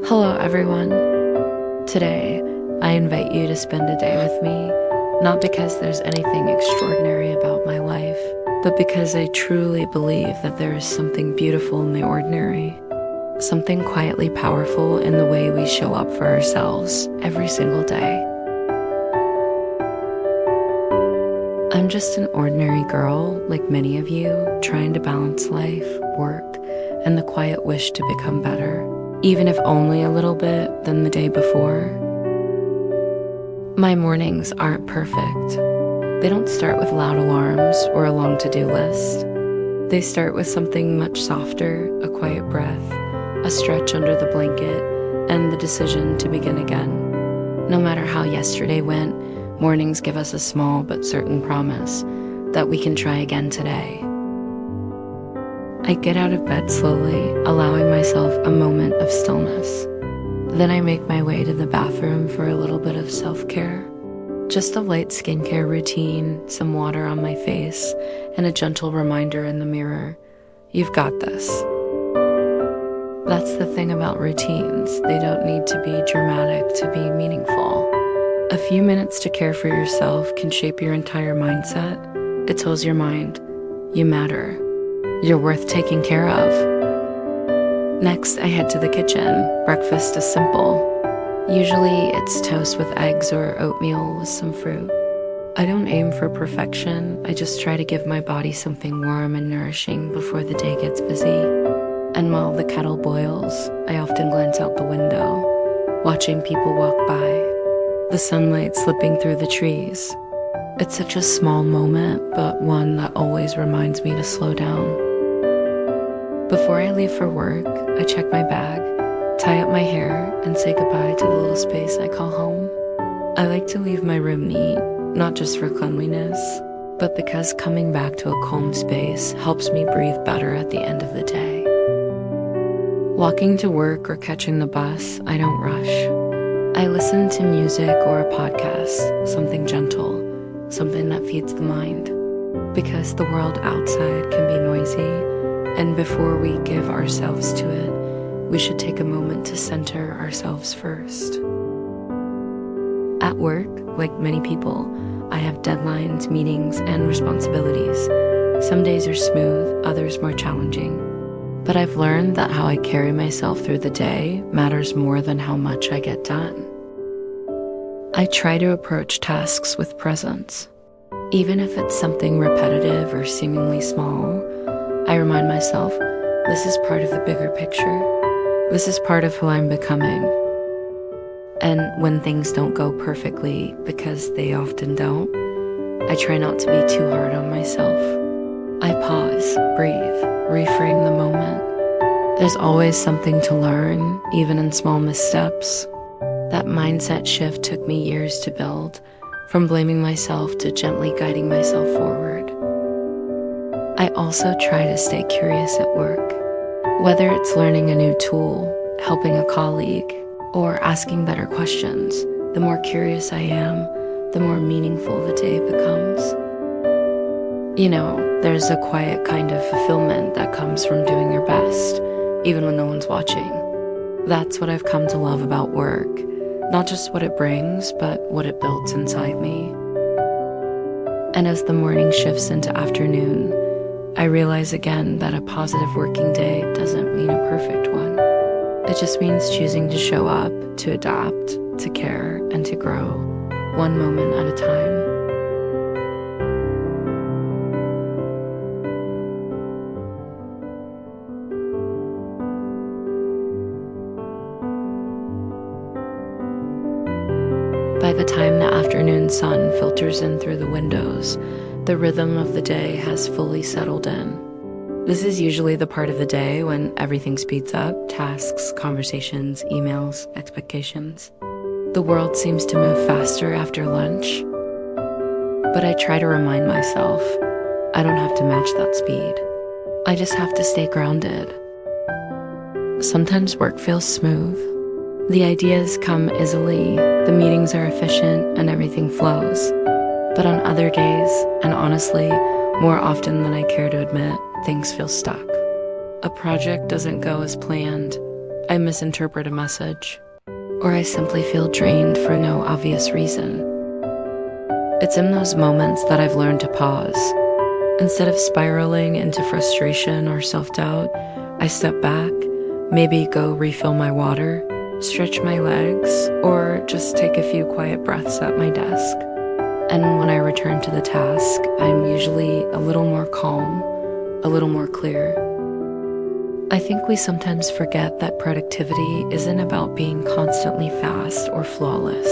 Hello, everyone. Today, I invite you to spend a day with me, not because there's anything extraordinary about my life, but because I truly believe that there is something beautiful in the ordinary, something quietly powerful in the way we show up for ourselves every single day. I'm just an ordinary girl, like many of you, trying to balance life, work, and the quiet wish to become better, even if only a little bit than the day before. My mornings aren't perfect. They don't start with loud alarms or a long to-do list. They start with something much softer, a quiet breath, a stretch under the blanket, and the decision to begin again. No matter how yesterday went, mornings give us a small but certain promise that we can try again today. I get out of bed slowly, allowing myself a moment of stillness. Then I make my way to the bathroom for a little bit of self-care. Just a light skincare routine, some water on my face, and a gentle reminder in the mirror. You've got this. That's the thing about routines. They don't need to be dramatic to be meaningful. A few minutes to care for yourself can shape your entire mindset. It tells your mind, you matter. You're worth taking care of. Next, I head to the kitchen. Breakfast is simple. Usually, it's toast with eggs or oatmeal with some fruit. I don't aim for perfection. I just try to give my body something warm and nourishing before the day gets busy. And while the kettle boils, I often glance out the window, watching people walk by, the sunlight slipping through the trees. It's such a small moment, but one that always reminds me to slow down. Before I leave for work, I check my bag, tie up my hair, and say goodbye to the little space I call home. I like to leave my room neat, not just for cleanliness, but because coming back to a calm space helps me breathe better at the end of the day. Walking to work or catching the bus, I don't rush. I listen to music or a podcast, something gentle, something that feeds the mind, because the world outside can be noisy. And before we give ourselves to it, we should take a moment to center ourselves first. At work, like many people, I have deadlines, meetings, and responsibilities. Some days are smooth, others more challenging. But I've learned that how I carry myself through the day matters more than how much I get done. I try to approach tasks with presence. Even if it's something repetitive or seemingly small, I remind myself, this is part of the bigger picture. This is part of who I'm becoming. And when things don't go perfectly, because they often don't, I try not to be too hard on myself. I pause, breathe, reframe the moment. There's always something to learn, even in small missteps. That mindset shift took me years to build, from blaming myself to gently guiding myself forward. I also try to stay curious at work, whether it's learning a new tool, helping a colleague, or asking better questions. The more curious I am, the more meaningful the day becomes. You know, there's a quiet kind of fulfillment that comes from doing your best, even when no one's watching. That's what I've come to love about work, not just what it brings, but what it builds inside me. And as the morning shifts into afternoon, I realize again that a positive working day doesn't mean a perfect one. It just means choosing to show up, to adapt, to care, and to grow, one moment at a time. By the time the afternoon sun filters in through the windows, the rhythm of the day has fully settled in. This is usually the part of the day when everything speeds up, tasks, conversations, emails, expectations. The world seems to move faster after lunch, but I try to remind myself, I don't have to match that speed. I just have to stay grounded. Sometimes work feels smooth. The ideas come easily, the meetings are efficient, and everything flows. But on other days, and honestly, more often than I care to admit, things feel stuck. A project doesn't go as planned. I misinterpret a message, or I simply feel drained for no obvious reason. It's in those moments that I've learned to pause. Instead of spiraling into frustration or self-doubt, I step back, maybe go refill my water, stretch my legs, or just take a few quiet breaths at my desk. And when I return to the task, I'm usually a little more calm, a little more clear. I think we sometimes forget that productivity isn't about being constantly fast or flawless.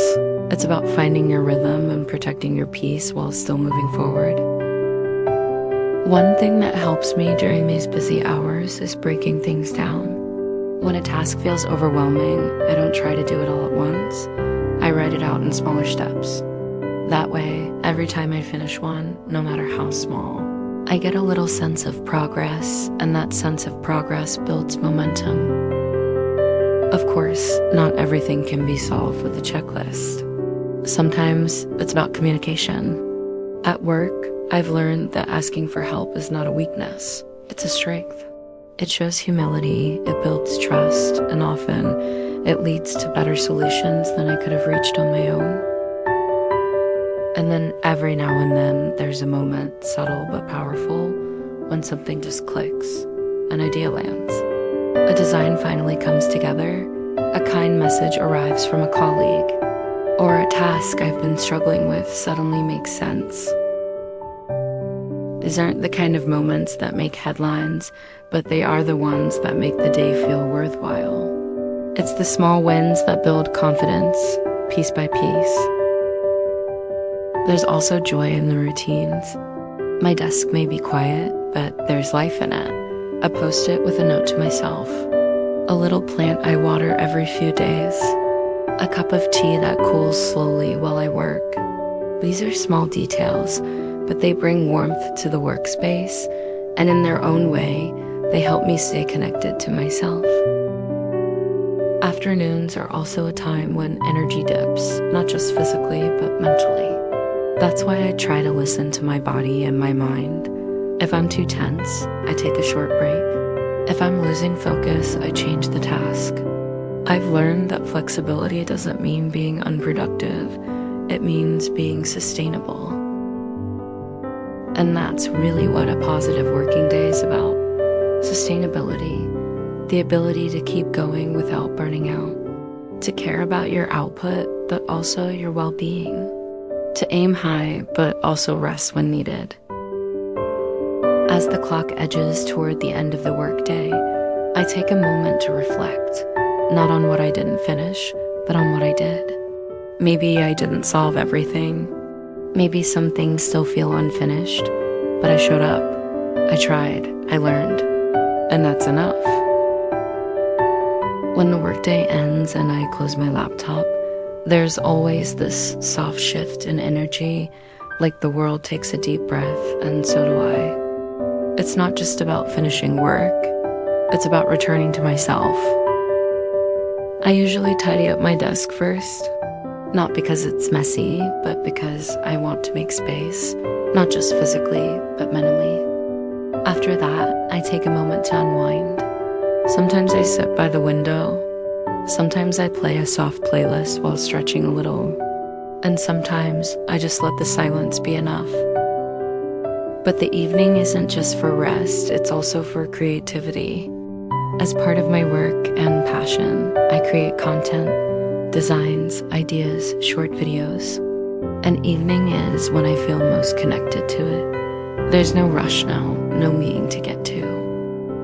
It's about finding your rhythm and protecting your peace while still moving forward. One thing that helps me during these busy hours is breaking things down. When a task feels overwhelming, I don't try to do it all at once. I write it out in smaller steps. That way, every time I finish one, no matter how small, I get a little sense of progress, and that sense of progress builds momentum. Of course, not everything can be solved with a checklist. Sometimes it's about communication. At work, I've learned that asking for help is not a weakness, it's a strength. It shows humility, it builds trust, and often it leads to better solutions than I could have reached on my own. And then every now and then, there's a moment, subtle but powerful, when something just clicks, an idea lands. A design finally comes together, a kind message arrives from a colleague, or a task I've been struggling with suddenly makes sense. These aren't the kind of moments that make headlines, but they are the ones that make the day feel worthwhile. It's the small wins that build confidence, piece by piece. There's also joy in the routines. My desk may be quiet, but there's life in it. A post-it with a note to myself. A little plant I water every few days. A cup of tea that cools slowly while I work. These are small details, but they bring warmth to the workspace, and in their own way, they help me stay connected to myself. Afternoons are also a time when energy dips, not just physically, but mentally. That's why I try to listen to my body and my mind. If I'm too tense, I take a short break. If I'm losing focus, I change the task. I've learned that flexibility doesn't mean being unproductive, it means being sustainable. And that's really what a positive working day is about. Sustainability, the ability to keep going without burning out, to care about your output, but also your well-being, to aim high, but also rest when needed. As the clock edges toward the end of the workday, I take a moment to reflect, not on what I didn't finish, but on what I did. Maybe I didn't solve everything. Maybe some things still feel unfinished, but I showed up. I tried, I learned, and that's enough. When the workday ends and I close my laptop, there's always this soft shift in energy, like the world takes a deep breath, and so do I. It's not just about finishing work, it's about returning to myself. I usually tidy up my desk first, not because it's messy, but because I want to make space, not just physically, but mentally. After that, I take a moment to unwind. Sometimes I sit by the window. Sometimes I play a soft playlist while stretching a little. And sometimes I just let the silence be enough. But the evening isn't just for rest, it's also for creativity. As part of my work and passion, I create content, designs, ideas, short videos. An evening is when I feel most connected to it. There's no rush now, no meeting to get to.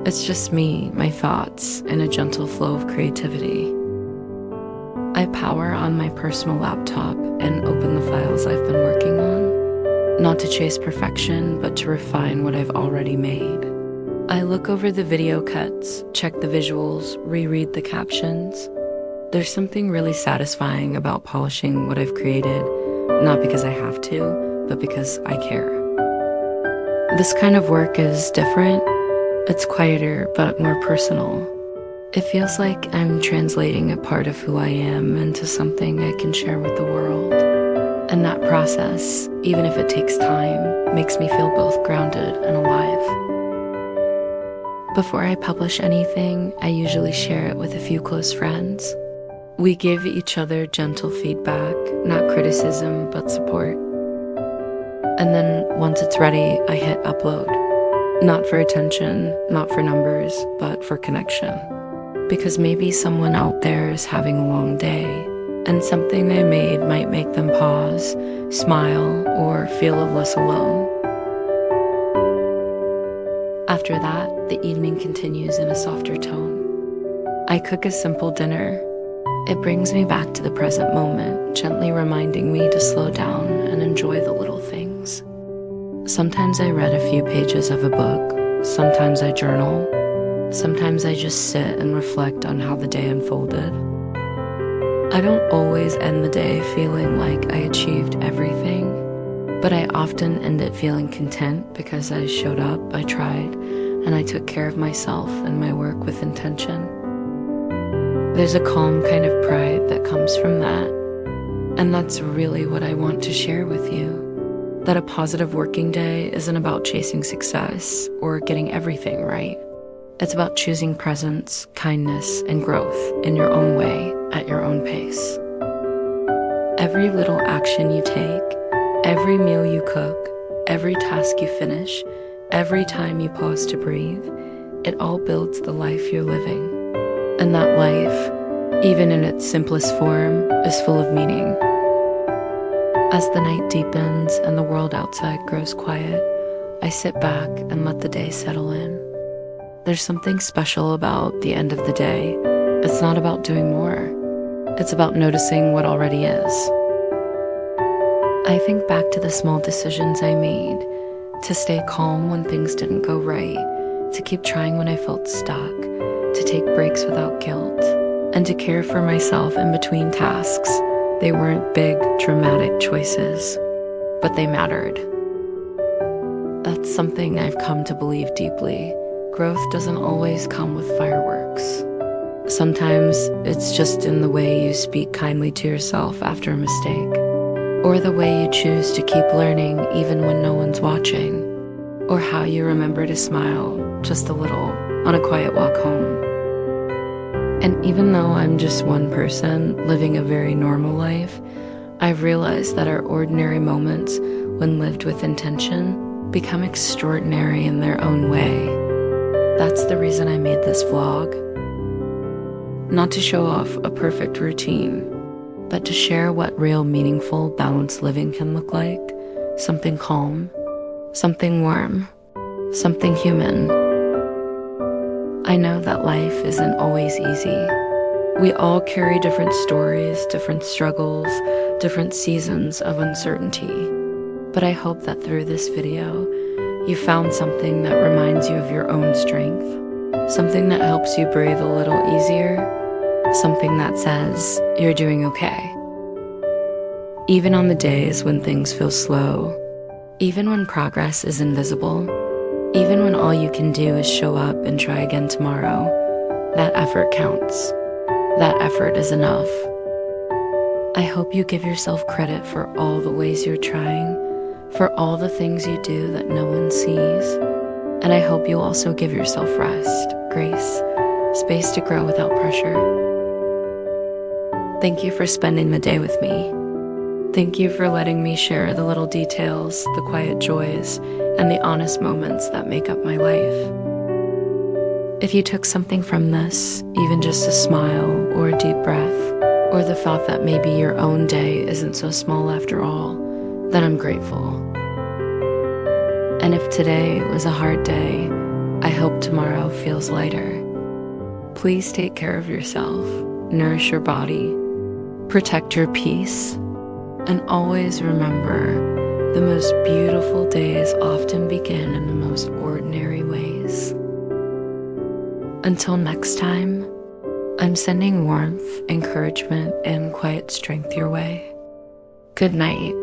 It's just me, my thoughts, and a gentle flow of creativity. I power on my personal laptop and open the files I've been working on, not to chase perfection, but to refine what I've already made. I look over the video cuts, check the visuals, reread the captions. There's something really satisfying about polishing what I've created, not because I have to, but because I care. This kind of work is different. It's quieter, but more personal. It feels like I'm translating a part of who I am into something I can share with the world. And that process, even if it takes time, makes me feel both grounded and alive. Before I publish anything, I usually share it with a few close friends. We give each other gentle feedback, not criticism, but support. And then once it's ready, I hit upload. Not for attention, not for numbers, but for connection. Because maybe someone out there is having a long day, and something I made might make them pause, smile, or feel less alone. After that, the evening continues in a softer tone. I cook a simple dinner. It brings me back to the present moment, gently reminding me to slow down and enjoy the little things. Sometimes I read a few pages of a book, sometimes I journal, sometimes I just sit and reflect on how the day unfolded. I don't always end the day feeling like I achieved everything, but I often end it feeling content because I showed up, I tried, and I took care of myself and my work with intention. There's a calm kind of pride that comes from that, and that's really what I want to share with you. That a positive working day isn't about chasing success or getting everything right. It's about choosing presence, kindness, and growth in your own way, at your own pace. Every little action you take, every meal you cook, every task you finish, every time you pause to breathe, it all builds the life you're living. And that life, even in its simplest form, is full of meaning. As the night deepens and the world outside grows quiet, I sit back and let the day settle in. There's something special about the end of the day. It's not about doing more. It's about noticing what already is. I think back to the small decisions I made, to stay calm when things didn't go right, to keep trying when I felt stuck, to take breaks without guilt, and to care for myself in between tasks. They weren't big, dramatic choices, but they mattered. That's something I've come to believe deeply. Growth doesn't always come with fireworks. Sometimes it's just in the way you speak kindly to yourself after a mistake, or the way you choose to keep learning even when no one's watching, or how you remember to smile just a little on a quiet walk home. And even though I'm just one person living a very normal life, I've realized that our ordinary moments, when lived with intention, become extraordinary in their own way. That's the reason I made this vlog. Not to show off a perfect routine, but to share what real, meaningful, balanced living can look like. Something calm, something warm, something human. I know that life isn't always easy. We all carry different stories, different struggles, different seasons of uncertainty. But I hope that through this video, you found something that reminds you of your own strength, something that helps you breathe a little easier, something that says you're doing okay. Even on the days when things feel slow, even when progress is invisible, even when all you can do is show up and try again tomorrow, that effort counts. That effort is enough. I hope you give yourself credit for all the ways you're trying, for all the things you do that no one sees. And I hope you also give yourself rest, grace, space to grow without pressure. Thank you for spending the day with me. Thank you for letting me share the little details, the quiet joys, and the honest moments that make up my life. If you took something from this, even just a smile or a deep breath, or the thought that maybe your own day isn't so small after all, then I'm grateful. And if today was a hard day, I hope tomorrow feels lighter. Please take care of yourself, nourish your body, protect your peace, and always remember, the most beautiful days often begin in the most ordinary ways. Until next time, I'm sending warmth, encouragement, and quiet strength your way. Good night.